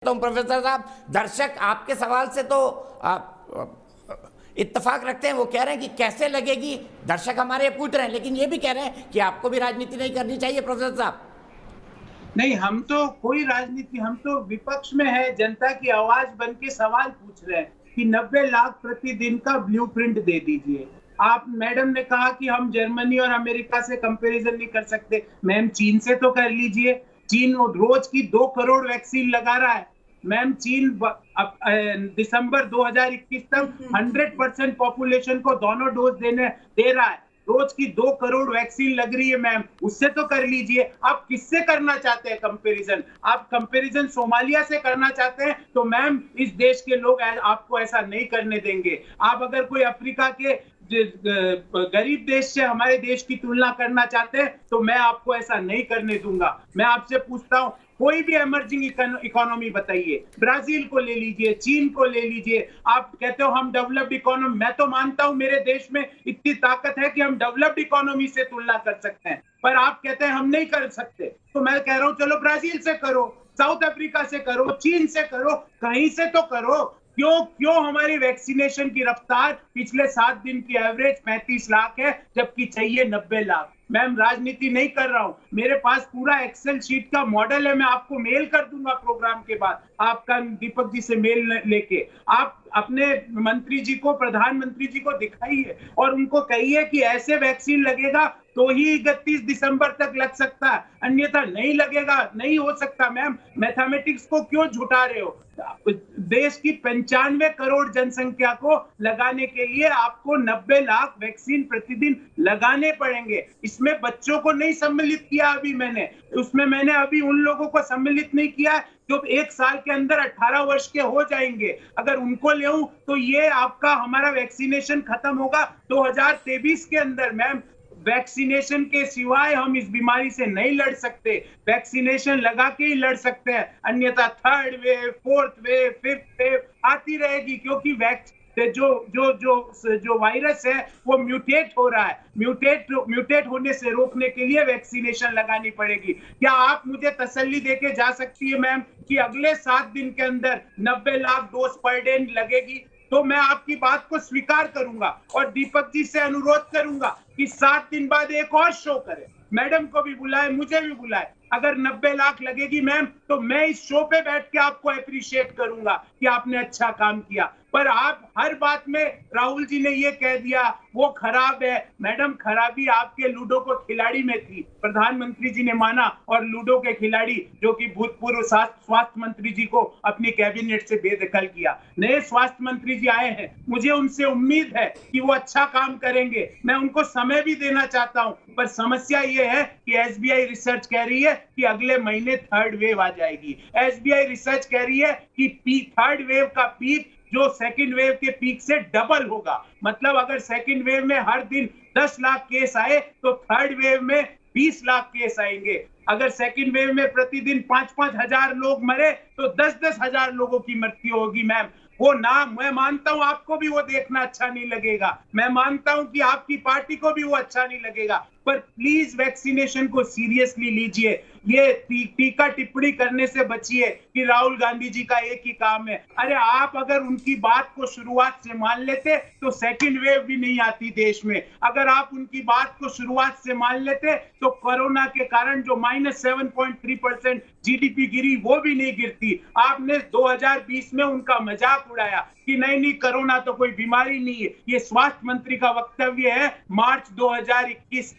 तो प्रोफेसर साहब, दर्शक आपके सवाल से तो इत्तेफाक रखते हैं। वो कह रहे हैं कि कैसे लगेगी, दर्शक हमारे पूछ रहे हैं, लेकिन ये भी कह रहे हैं कि आपको भी राजनीति नहीं करनी चाहिए प्रोफेसर साहब। नहीं, हम तो कोई राजनीति, हम तो विपक्ष में है, जनता की आवाज बन के सवाल पूछ रहे हैं कि 90 लाख प्रतिदिन का ब्लूप्रिंट दे दीजिए। आप मैडम ने कहा कि हम जर्मनी और अमेरिका से कंपैरिजन नहीं कर सकते। मैम, चीन से तो कर लीजिए। चीन रोज की 2 करोड़ वैक्सीन लगा रहा है। मैम, चीन दिसंबर 2021 तक 100% पॉपुलेशन को दोनों डोज दे रहा है। रोज की 2 करोड़ वैक्सीन लग रही है मैम, उससे तो कर लीजिए। आप किससे करना चाहते हैं कंपैरिजन? आप कंपैरिजन सोमालिया से करना चाहते हैं तो मैम, इस देश के लोग आपको ऐसा नहीं करने देंगे। आप अगर कोई अफ्रीका के गरीब देश से हमारे देश की तुलना करना चाहते हैं तो मैं आपको ऐसा नहीं करने दूंगा। मैं आपसे पूछता हूं, कोई भी इमर्जिंग इकोनॉमी बताइए, ब्राजील को ले लीजिए, चीन को ले लीजिए। आप कहते हो हम डेवलप्ड इकोनॉमी, मैं तो मानता हूं मेरे देश में इतनी ताकत है कि हम डेवलप्ड इकोनॉमी से तुलना कर सकते हैं, पर आप कहते हैं हम नहीं कर सकते। तो मैं कह रहा हूं चलो ब्राजील से करो, साउथ अफ्रीका से करो, चीन से करो, कहीं से तो करो। क्यों हमारी वैक्सीनेशन की रफ्तार पिछले 7 दिन की एवरेज 35 लाख है, जबकि चाहिए 90 लाख। मैम, राजनीति नहीं कर रहा हूं, मेरे पास पूरा एक्सेल शीट का मॉडल है, मैं आपको मेल कर दूंगा प्रोग्राम के बाद। आपका दीपक जी से मेल लेके आप अपने मंत्री जी को, प्रधानमंत्री जी को दिखाइए और उनको कहिए कि ऐसे वैक्सीन लगेगा तो ही 31 दिसंबर तक लग सकता है, अन्यथा नहीं लगेगा, नहीं हो सकता। मैम, मैथमेटिक्स को क्यों झुठा रहे हो? देश की 95 करोड़ जनसंख्या को लगाने के लिए आपको 90 लाख वैक्सीन प्रतिदिन लगाने पड़ेंगे। इसमें बच्चों को नहीं सम्मिलित किया अभी मैंने, उसमें मैंने अभी उन लोगों को सम्मिलित नहीं किया जो 1 साल के अंदर 18 वर्ष के हो जाएंगे। अगर उनको ले तो ये आपका हमारा वैक्सीनेशन खत्म होगा 2023 के अंदर। मैम, वैक्सीनेशन के सिवाय हम इस बीमारी से नहीं लड़ सकते, वैक्सीनेशन लगा के ही लड़ सकते हैं, अन्यथा third wave, fourth wave, fifth wave आती रहेगी, क्योंकि जो जो जो जो वायरस है वो म्यूटेट हो रहा है। म्यूटेट होने से रोकने के लिए वैक्सीनेशन लगानी पड़ेगी। क्या आप मुझे तसल्ली देके जा सकती है मैम कि अगले 7 दिन के अंदर 90 लाख डोज पर डे लगेगी? तो मैं आपकी बात को स्वीकार करूंगा और दीपक जी से अनुरोध करूंगा कि 7 दिन बाद एक और शो करें, मैडम को भी बुलाए, मुझे भी बुलाए। अगर 90 लाख लगेगी मैम, तो मैं इस शो पे बैठ के आपको अप्रिशिएट करूंगा कि आपने अच्छा काम किया। पर आप हर बात में, राहुल जी ने ये कह दिया वो खराब है। मैडम, खराबी आपके लूडो को खिलाड़ी में थी, प्रधानमंत्री जी ने माना, और लूडो के खिलाड़ी जो कि भूतपूर्व स्वास्थ्य मंत्री जी को अपनी कैबिनेट से बेदखल किया। नए स्वास्थ्य मंत्री जी आए हैं, मुझे उनसे उम्मीद है कि वो अच्छा काम करेंगे, मैं उनको समय भी देना चाहता हूं। पर समस्या ये है कि एसबीआई रिसर्च कह रही है कि अगले महीने थर्ड वेव आ जाएगी। एसबीआई रिसर्च कह रही है कि थर्ड वेव का पीक जो सेकंड वेव के पीक से डबल होगा। मतलब अगर सेकंड वेव में हर दिन 10 लाख केस आए तो थर्ड वेव में 20 लाख केस आएंगे। अगर सेकंड वेव में प्रतिदिन 5-5 हजार लोग मरे तो 10-10 हजार लोगों की मृत्यु होगी। मैम, वो ना, मैं मानता हूं आपको भी वो देखना अच्छा नहीं लगेगा, मैं मानता हूं कि आपकी पार्टी को भी वो अच्छा नहीं लगेगा, पर प्लीज वैक्सीनेशन को सीरियसली लीजिए। ये टीका टिप्पणी करने से बचिए कि राहुल गांधी जी का एक ही काम है। अरे, आप अगर उनकी बात को शुरुआत से मान लेते तो सेकंड वेव भी नहीं आती देश में। अगर आप उनकी बात को शुरुआत से मान लेते तो कोरोना के कारण जो -7.3% जीडीपी गिरी वो भी नहीं गिरती। आपने 2020 में उनका मजाक उड़ाया कि नहीं कोरोना तो कोई बीमारी नहीं है। ये स्वास्थ्य मंत्री का वक्तव्य है मार्च 2020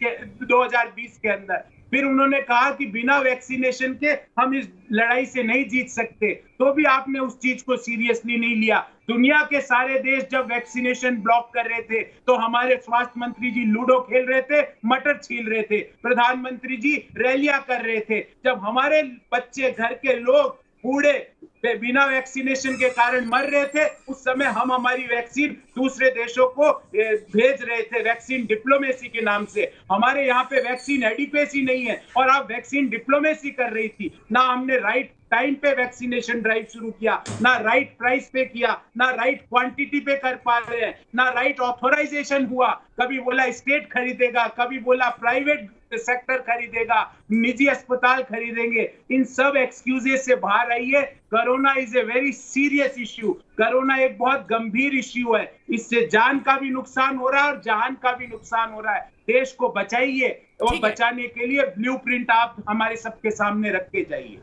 के अंदर। फिर उन्होंने कहा कि बिना वैक्सीनेशन के हम इस लड़ाई से नहीं जीत सकते, तो भी आपने उस चीज को सीरियसली नहीं लिया। दुनिया के सारे देश जब वैक्सीनेशन ब्लॉक कर रहे थे तो हमारे स्वास्थ्य मंत्री जी लूडो खेल रहे थे, मटर छील रहे थे, प्रधानमंत्री जी रैलियां कर रहे थे। जब हमारे बच्चे, घर के लोग, बूढ़े बिना वैक्सीनेशन के कारण मर रहे थे, उस समय हम हमारी वैक्सीन दूसरे देशों को भेज रहे थे, वैक्सीन डिप्लोमेसी के नाम से। हमारे यहाँ पे वैक्सीन एडिपेसी नहीं है और आप वैक्सीन डिप्लोमेसी कर रही थी। ना हमने राइट टाइम पे वैक्सीनेशन ड्राइव शुरू किया, ना राइट प्राइस पे किया, ना राइट क्वांटिटी पे कर पा रहे हैं, ना राइट ऑथराइजेशन हुआ। कभी बोला स्टेट खरीदेगा, कभी बोला प्राइवेट सेक्टर खरीदेगा, निजी अस्पताल खरीदेंगे। इन सब एक्सक्यूजेस से बाहर आइए। Corona is a very serious issue. Corona एक बहुत गंभीर इश्यू है। इससे जान का भी नुकसान हो रहा है और जहान का भी नुकसान हो रहा है। देश को बचाइए और बचाने के लिए ब्लूप्रिंट आप हमारे सबके सामने रख के जाइए।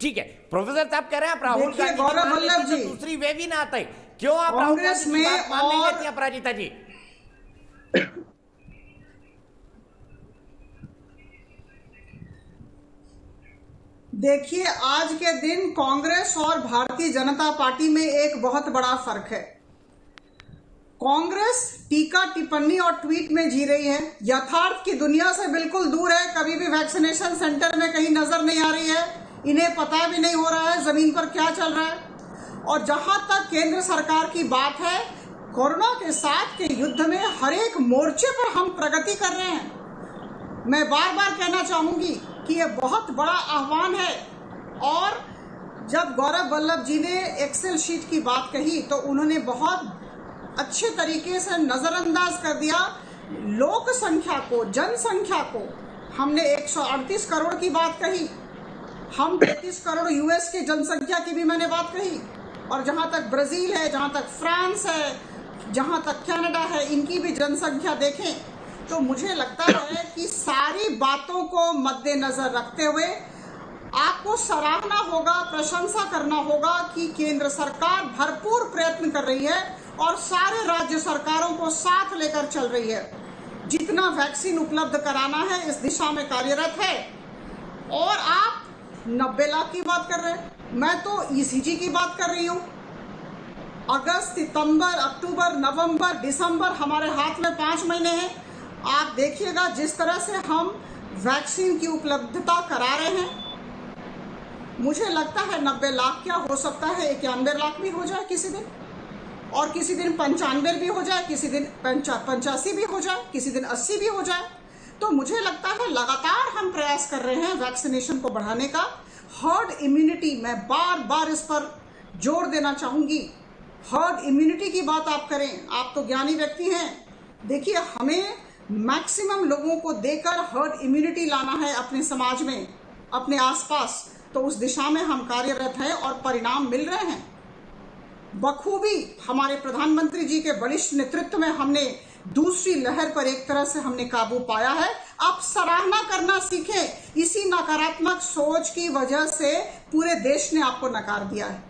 ठीक है प्रोफेसर साहब कह रहे हैं आप राहुल देखिए गांधी गौरव वल्लभ जी, दूसरी वे भी ना आता है, क्यों आप राहुल कांग्रेस गांधी की में बात मान नहीं और- लेती हैं अपराजिता जी? देखिए आज के दिन कांग्रेस और भारतीय जनता पार्टी में एक बहुत बड़ा फर्क है। कांग्रेस टीका टिप्पणी और ट्वीट में जी रही है, यथार्थ की दुनिया से बिल्कुल दूर है। कभी भी वैक्सीनेशन सेंटर में कहीं नजर नहीं आ रही है, इन्हें पता भी नहीं हो रहा है जमीन पर क्या चल रहा है। और जहां तक केंद्र सरकार की बात है, कोरोना के साथ के युद्ध में हर एक मोर्चे पर हम प्रगति कर रहे हैं। मैं बार बार कहना चाहूंगी कि यह बहुत बड़ा आह्वान है। और जब गौरव वल्लभ जी ने एक्सेल शीट की बात कही तो उन्होंने बहुत अच्छे तरीके से नजरअंदाज कर दिया लोक संख्या को, जनसंख्या को। हमने 138 करोड़ की बात कही, हम 33 करोड़ यूएस की जनसंख्या की भी मैंने बात कही। और जहां तक ब्राजील है, जहां तक फ्रांस है, जहां तक कनाडा है, इनकी भी जनसंख्या देखें तो मुझे लगता है कि सारी बातों को मद्देनजर रखते हुए आपको सराहना होगा, प्रशंसा करना होगा कि केंद्र सरकार भरपूर प्रयत्न कर रही है और सारे राज्य सरकारों को साथ लेकर चल रही है। जितना वैक्सीन उपलब्ध कराना है इस दिशा में कार्यरत है। और आप 90 लाख की बात कर रहे हैं, मैं तो ईसीजी की बात कर रही हूँ। अगस्त, सितंबर, अक्टूबर, नवंबर, दिसंबर हमारे हाथ में 5 महीने हैं। आप देखिएगा जिस तरह से हम वैक्सीन की उपलब्धता करा रहे हैं, मुझे लगता है 90 लाख क्या हो सकता है 91 लाख भी हो जाए किसी दिन, और किसी दिन 95 भी हो जाए, किसी दिन 85 भी हो जाए, किसी दिन 80 भी हो जाए। तो मुझे लगता है लगातार हम प्रयास कर रहे हैं वैक्सीनेशन को बढ़ाने का। हर्ड इम्यूनिटी, मैं बार बार इस पर जोर देना चाहूंगी। हर्ड इम्यूनिटी की बात आप करें, आप तो ज्ञानी व्यक्ति हैं। देखिए हमें मैक्सिमम लोगों को देकर हर्ड इम्यूनिटी लाना है अपने समाज में, अपने आसपास। तो उस दिशा में हम कार्यरत हैं और परिणाम मिल रहे हैं बखूबी। हमारे प्रधानमंत्री जी के बलिष्ठ नेतृत्व में हमने दूसरी लहर पर एक तरह से हमने काबू पाया है। आप सराहना करना सीखें। इसी नकारात्मक सोच की वजह से पूरे देश ने आपको नकार दिया है।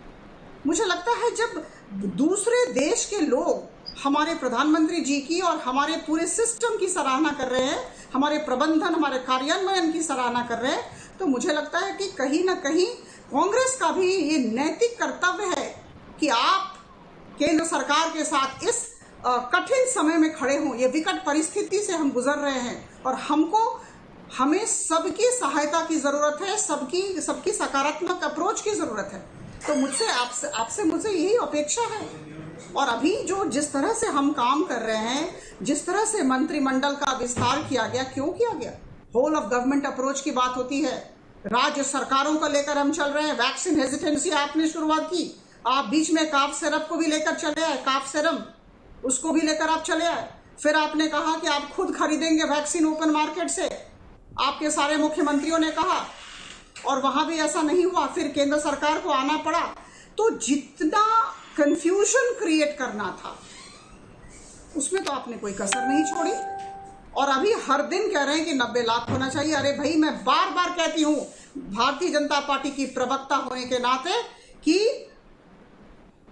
मुझे लगता है जब दूसरे देश के लोग हमारे प्रधानमंत्री जी की और हमारे पूरे सिस्टम की सराहना कर रहे हैं, हमारे प्रबंधन, हमारे कार्यान्वयन की सराहना कर रहे हैं, तो मुझे लगता है कि कहीं ना कहीं कांग्रेस का भी ये नैतिक कर्तव्य है कि आप केंद्र सरकार के साथ इस कठिन समय में खड़े हों। ये विकट परिस्थिति से हम गुजर रहे हैं और हमें सबकी सहायता की जरूरत है, सबकी सकारात्मक अप्रोच की जरूरत है। तो मुझसे आपसे मुझे यही अपेक्षा है। और अभी जो जिस तरह से हम काम कर रहे हैं, जिस तरह से मंत्रिमंडल का विस्तार किया गया, क्यों किया गया? होल ऑफ गवर्नमेंट अप्रोच की बात होती है। राज्य सरकारों को लेकर हम चल रहे हैं। वैक्सीन हेजिटेंसी आपने शुरुआत की, आप बीच में काफ सिरप को भी लेकर चले आए, काफ सिरम उसको भी लेकर आप चले आए। फिर आपने कहा कि आप खुद खरीदेंगे वैक्सीन ओपन मार्केट से, आपके सारे मुख्यमंत्रियों ने कहा, और वहां भी ऐसा नहीं हुआ। फिर केंद्र सरकार को आना पड़ा। तो जितना कंफ्यूजन क्रिएट करना था उसमें तो आपने कोई कसर नहीं छोड़ी। और अभी हर दिन कह रहे हैं कि 90 लाख होना चाहिए। अरे भाई, मैं बार बार कहती हूं भारतीय जनता पार्टी की प्रवक्ता होने के नाते कि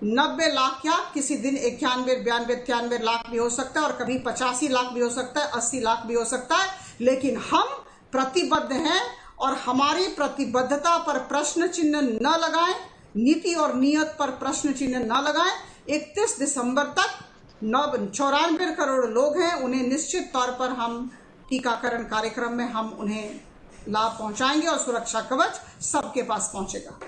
90 लाख क्या, किसी दिन 91, 92, 93 लाख भी हो सकता है और कभी 85 लाख भी हो सकता है, 80 लाख भी हो सकता है। लेकिन हम प्रतिबद्ध हैं और हमारी प्रतिबद्धता पर प्रश्न चिन्ह न लगाएं, नीति और नियत पर प्रश्न चिन्ह न लगाएं। 31 दिसंबर तक 94 करोड़ लोग हैं, उन्हें निश्चित तौर पर हम टीकाकरण कार्यक्रम में हम उन्हें लाभ पहुंचाएंगे और सुरक्षा कवच सबके पास पहुंचेगा।